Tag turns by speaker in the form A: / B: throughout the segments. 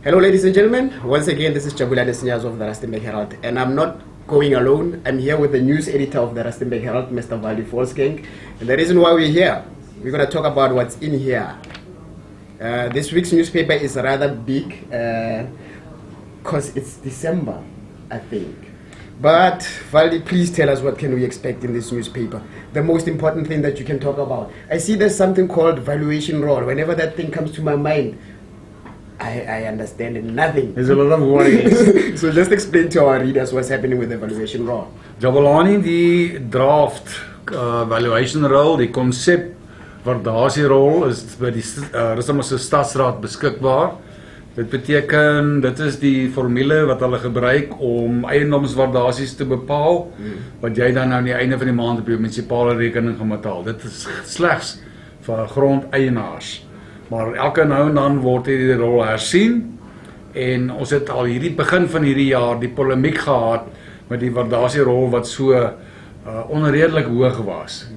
A: Hello, ladies and gentlemen. Once again, this is Jabulani Sinyas of the Rustenburg Herald, and I'm not going alone. I'm here with the news editor of the Rustenburg Herald, Mr. Valdi Volsgang. And the reason why we're here, we're going to talk about what's in here. This week's newspaper is rather big because it's December, I think. But Valdi, please tell us what can we expect in this newspaper. The most important thing that you can talk about. I see there's something called valuation roll. Whenever that thing comes to my mind, I understand nothing.
B: There's a lot of worries.
A: So just explain to our readers what's happening with the valuation roll.
B: Jabulani, die draft valuation roll, die konsep waardasierol is by die Rustenburgse Stadsraad beskikbaar. Dit beteken, dit is die formule wat hulle gebruik om eiendomswaardasies te bepaal, wat jy dan aan die einde van die maand op jou munisipale rekening gaan betaal. Dit is slegs vir grondeienaars. Maar elke nou en dan word hierdie rol hersien en ons het al begin van hierdie jaar die polemiek gehad met die waardasierol wat so onredelik hoog was.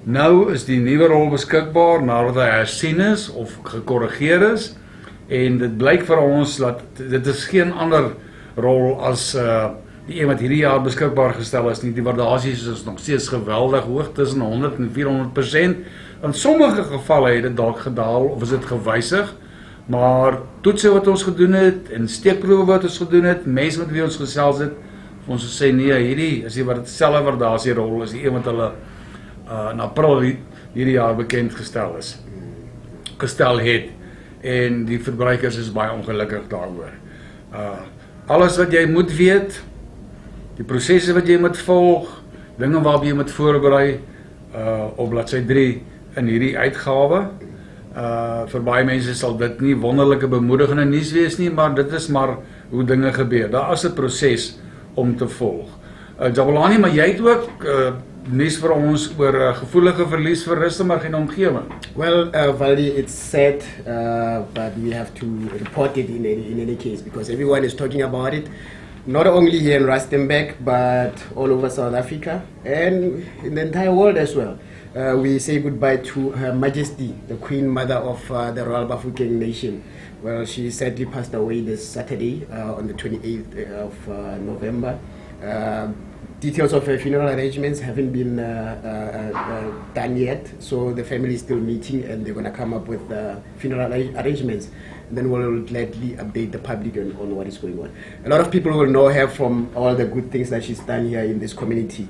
B: Nou is die nuwe rol beskikbaar nadat hy hersien is of gekorrigeer is en dit blyk vir ons dat dit is geen ander rol as die een wat hierdie jaar beskikbaar gestel is nie. Die waardasies is nog steeds geweldig hoog, tussen 100 en 400%. In sommige gevalle het dit dalk gedaal of is dit gewysig, maar toetse wat ons gedoen het en steekproewe wat ons gedoen het, mense met wie ons gesels het, ons sê nee, hierdie is die wat selfe waardasierol is die een wat hulle in April hierdie jaar bekend gestel het en die verbruikers is baie ongelukkig daaroor. Alles wat jy moet weet, die prosesse wat jy moet volg, dinge waarop jy moet voorberei op bladsy 3 in hierdie uitgawe. Vir baie mense sal dit nie wonderlike bemoedigende nuus wees nie, maar dit is maar hoe dinge gebeur. Daar is 'n proses om te volg. Jabulani, maar jy het ook nuus vir ons oor gevoelige verlies vir Rustenburg en omgewing.
A: Well, Valdi, it's sad, but we have to report it in any case because everyone is talking about it. Not only here in Rustenburg, but all over South Africa and in the entire world as well. We say goodbye to Her Majesty, the Queen Mother of the Royal Bafokeng Nation. Well, she sadly passed away this Saturday on the 28th of November. Details of her funeral arrangements haven't been done yet, so the family is still meeting and they're going to come up with funeral arrangements. Then we'll gladly update the public on what is going on. A lot of people will know her from all the good things that she's done here in this community.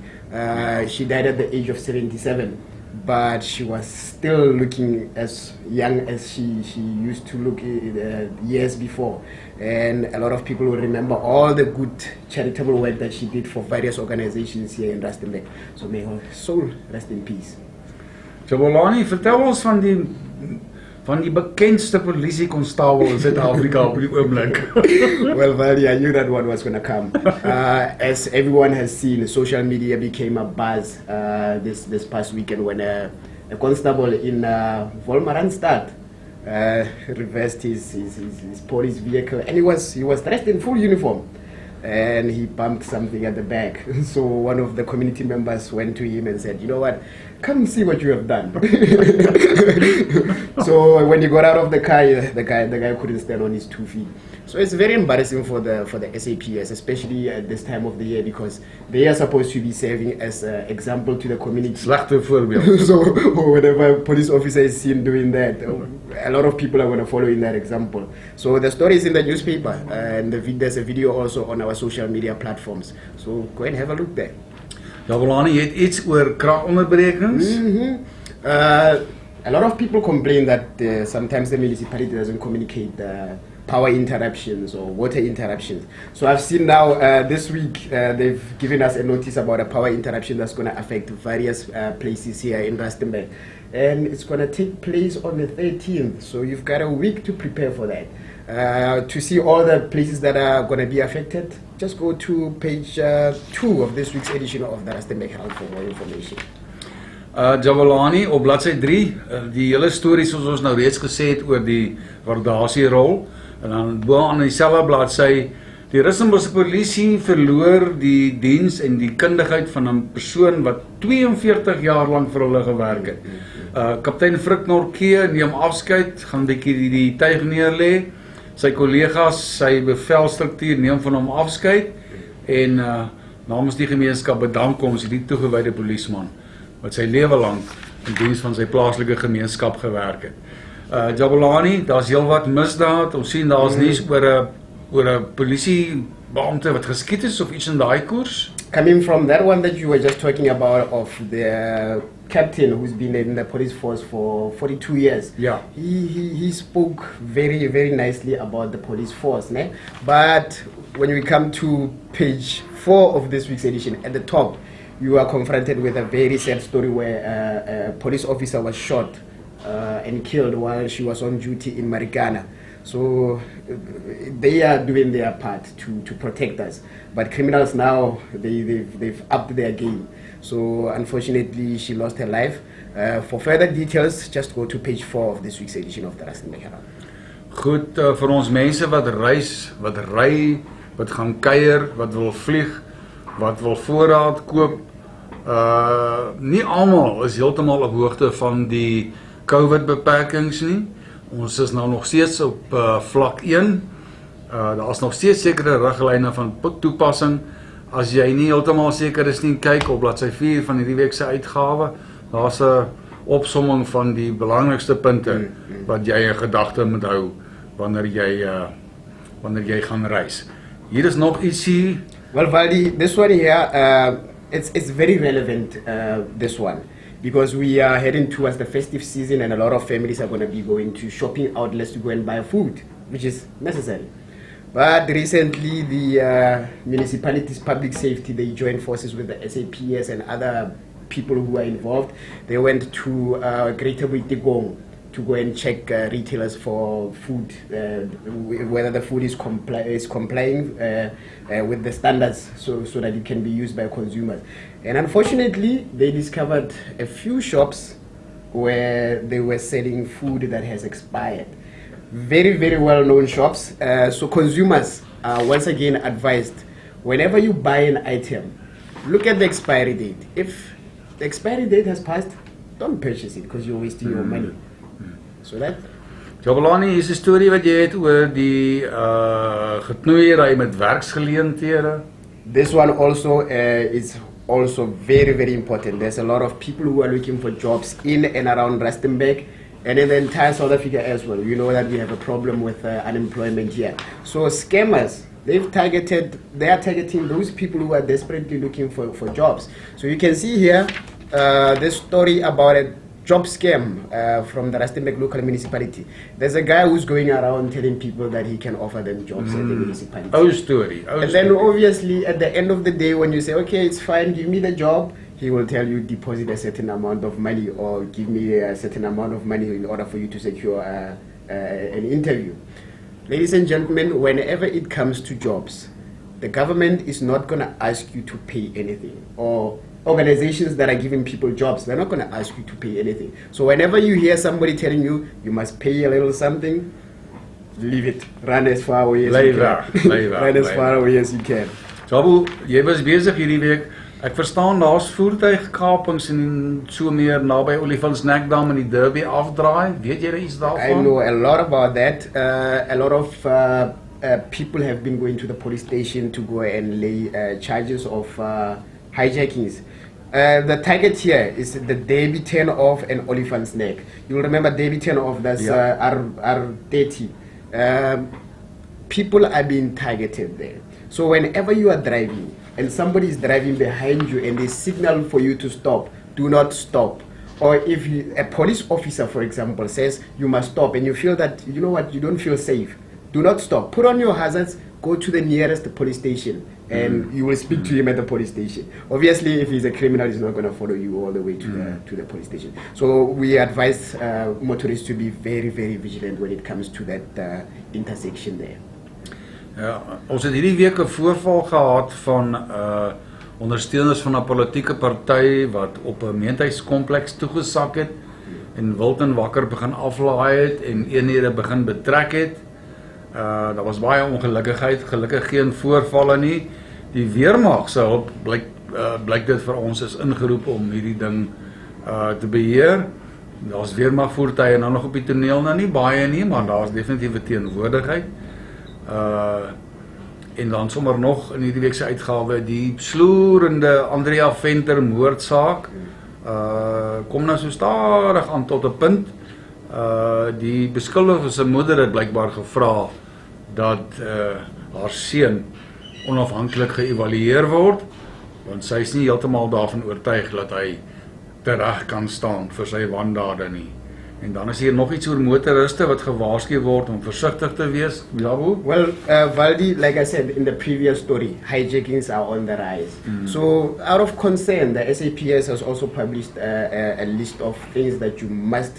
A: She died at the age of 77, but she was still looking as young as she used to look years before. And a lot of people will remember all the good charitable work that she did for various organizations here in Rustenburg. So may her soul rest in peace.
B: Jabulani, vertel ons van die bekendste polisiekonstabel in Suid-Afrika op die oomblik.
A: Well, Valdi, I knew that one was going to come. As everyone has seen, social media became a buzz this past weekend when a constable in Wolmaranstad reversed his police vehicle, and he was dressed in full uniform, and he bumped something at the back. So one of the community members went to him and said, "You know what? Come see what you have done." So when he got out of the car, the guy couldn't stand on his 2 feet. So it's very embarrassing for the SAPS, especially at this time of the year, because they are supposed to be serving as an example to the community.
B: Slegte voorbeeld.
A: So whenever a police officer is seen doing that, a lot of people are going to follow in that example. So the story is in the newspaper, and there's a video also on our social media platforms. So go and have a look there.
B: Jabulani, jy het iets oor kragonderbrekings?
A: A lot of people complain that sometimes the municipality doesn't communicate power interruptions or water interruptions. So I've seen now this week they've given us a notice about a power interruption that's going to affect various places here in Rustenburg. And it's going to take place on the 13th. So you've got a week to prepare for that. To see all the places that are going to be affected, just go to page 2 of this week's edition of the Rustenburg Herald for more information.
B: Jabulani, op bladsy 3, die hele storie soos ons nou reeds gesê het oor die waardasierol, en dan bo aan dieselfde bladsy, die Rustenburgse polisie verloor die diens en die kundigheid van 'n persoon wat 42 jaar lank vir hulle gewerk het. Kaptein Frik Norkee neem afskeid, gaan bietjie die tuig neerlê. sy kollegas, sy bevelstruktuur neem van hom afskeid en namens die gemeenskap bedank ons hierdie toegewyde polisieman wat sy lewe lank in diens van sy plaaslike gemeenskap gewerk het. Jabulani, daar's heelwat misdaad. Ons sien daar's nuus oor 'n polisiebeampte wat geskiet is of iets in daai koers.
A: Coming from that one that you were just talking about of the captain who's been in the police force for 42 years.
B: Yeah.
A: He spoke very, very nicely about the police force. Ne? But when we come to page 4 of this week's edition, at the top, you are confronted with a very sad story where a police officer was shot and killed while she was on duty in Marikana. So they are doing their part to protect us. But criminals now, they've upped their game. So unfortunately, she lost her life. For further details, just go to page 4 of this week's edition of the Rustenburg Herald.
B: Goed, vir ons mense wat reis, wat ry, wat gaan kuier, wat wil vlieg, wat wil voorraad koop, nie almal is heeltemal op hoogte van die COVID-beperkings nie. Ons is nou nog steeds op vlak 1. Daar is nog steeds sekere riglyne van toepassing. As jy nie heeltemal seker is nie, kyk op bladsy 4 van hierdie week se uitgawe. Daar's 'n opsomming van die belangrikste punte wat jy in gedagte moet hou wanneer jy gaan reis. Hier is nog ietsie.
A: Well, Valdi, this one here, it's very relevant, this one. Because we are heading towards the festive season and a lot of families are going to be going to shopping outlets to go and buy food, which is necessary. But recently the municipalities, public safety, they joined forces with the SAPS and other people who are involved. They went to Greater Boitekong to go and check retailers for food, whether the food is complying with the standards so that it can be used by consumers. And unfortunately, they discovered a few shops where they were selling food that has expired. Very, very well-known shops. So consumers are once again advised, whenever you buy an item, look at the expiry date. If the expiry date has passed, don't purchase it because you're wasting your money. So that.
B: Jabulani, is 'n storie wat jy het oor die geknoeiery met werksgeleenthede.
A: This one also is also very, very important. There's a lot of people who are looking for jobs in and around Rustenburg and in the entire South Africa as well. You know that we have a problem with unemployment here. So scammers, they are targeting those people who are desperately looking for jobs. So you can see here this story about a job scam from the Rustenburg local municipality. There's a guy who's going around telling people that he can offer them jobs at the municipality.
B: Old story.
A: And then obviously at the end of the day, when you say, okay, it's fine, give me the job, he will tell you deposit a certain amount of money or give me a certain amount of money in order for you to secure an interview. Ladies and gentlemen, whenever it comes to jobs, the government is not going to ask you to pay anything, or organizations that are giving people jobs, they're not going to ask you to pay anything. So whenever you hear somebody telling you you must pay a little something, leave it. Run as far away as you can. Run as far away as you can.
B: Jabu, jy was besig hierdie week. Ek verstaan daar's voertuigkapings en so meer naby Olifantsnek dam in die Derby afdraai. Weet jy iets daarvan?
A: I know a lot about that. A lot of people have been going to the police station to go and lay charges of hijackings. The target here is the Derby turn-off and Olifantsnek. You'll remember Derby turn-off, that's R30. People are being targeted there. So whenever you are driving and somebody is driving behind you and they signal for you to stop, do not stop. Or if a police officer, for example, says you must stop and you feel that, you know what, you don't feel safe, do not stop. Put on your hazards, go to the nearest police station and you will speak to him at the police station. Obviously, if he's a criminal, he's not going to follow you all the way to the police station. So we advise motorists to be very, very vigilant when it comes to that intersection there.
B: Ja, ons het hierdie week 'n voorval gehad van ondersteuners van 'n politieke party wat op 'n meentuiskompleks toegesak het en wild en wakker begin aflaai het en eenhede begin betrek het. Daar was baie ongelukkigheid, gelukkig geen voorvalle nie. Die weermag se hulp blyk dit vir ons is ingeroep om hierdie ding te beheer. Daar's weermagvoertuie nou nog op die toneel, nou nie baie nie, maar daar's definitief 'n teenwoordigheid. En dan sommer nog in hierdie week se uitgawe die sloerende Andrea Venter moordsaak. Kom nou so stadig aan tot 'n punt. Die beskuldigde se moeder het blykbaar gevra dat haar seun onafhanklik geëvalueer word, want sy is nie heeltemal daarvan oortuig dat hy tereg kan staan vir sy wandade nie. En dan is hier nog iets oor motoriste wat gewaarsku word om versigtig te wees. Jabo?
A: Well, Valdi, like I said in the previous story, hijackings are on the rise. So, out of concern, the SAPS has also published a list of things that you must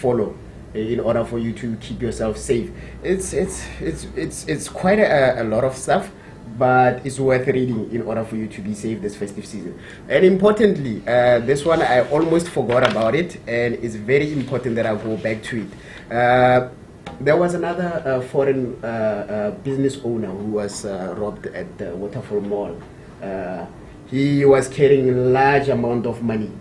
A: follow in order for you to keep yourself safe. It's quite a lot of stuff, but it's worth reading in order for you to be safe this festive season. And importantly, this one I almost forgot about it, and it's very important that I go back to it. There was another foreign business owner who was robbed at the Waterfall Mall. He was carrying a large amount of money,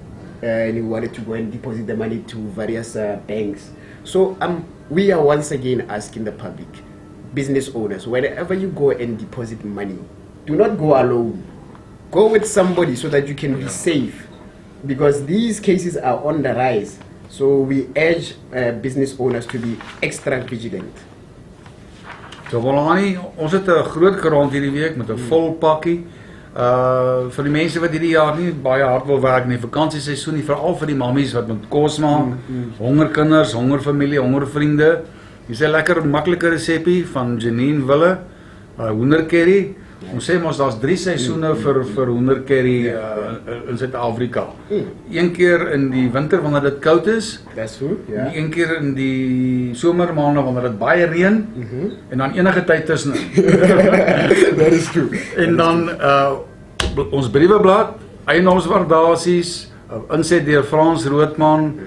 A: and he wanted to go and deposit the money to various banks. So we are once again asking the public, business owners, wherever you go and deposit money, do not go alone. Go with somebody so that you can be safe, because these cases are on the rise. So we urge business owners to be extra vigilant.
B: So Volani, ons het 'n groot koerant hierdie week met 'n vol pakkie. Vir die mense wat hierdie jaar nie baie hard wil werk nie, vakansieseisoen nie, veral vir die mammies wat moet kos maak, honger kinders, honger familie, honger vriende. Hier's 'n lekker maklike resepie van Janine Wille, hoendercurry. Ons sê mos daar's 3 seisoene vir hoendercurry in Suid-Afrika. Een keer in die winter wanneer dit koud is.
A: That's true, yeah.
B: Een keer in die somermaande wanneer dit baie reën, en dan enige tyd tussenin.
A: That is true.
B: En dan ons brieweblad, eiendomswaardasies, inset deur Frans Roodman.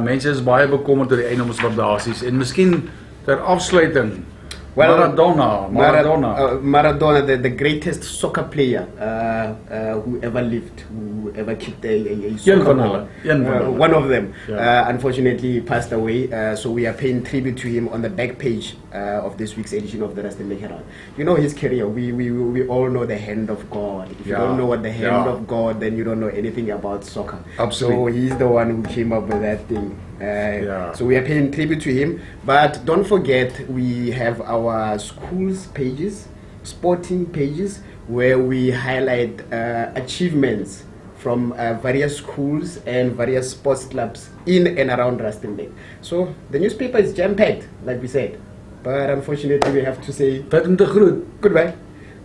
B: Mense is baie bekommerd oor die eiendomswaardasies, en miskien ter afsluiting, Maradona,
A: the greatest soccer player who ever lived, who ever kicked a soccer ball. One of them, unfortunately, passed away. So we are paying tribute to him on the back page of this week's edition of the Rustenburg Herald. You know his career. We all know the hand of God. If you don't know what the hand of God, then you don't know anything about soccer.
B: Absolutely.
A: So he's the one who came up with that thing. So we are paying tribute to him, but don't forget we have our schools pages, sporting pages, where we highlight achievements from various schools and various sports clubs in and around Rustenburg. So the newspaper is jam-packed, like we said, but unfortunately we have to say goodbye.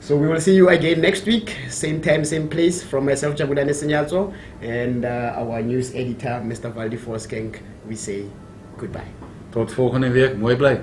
A: So we will see you again next week, same time, same place. From myself, Jabulane Senyatso, and our news editor, Mr. Valdi Forskenk, we say goodbye.
B: Tot volgende week, mooi bly.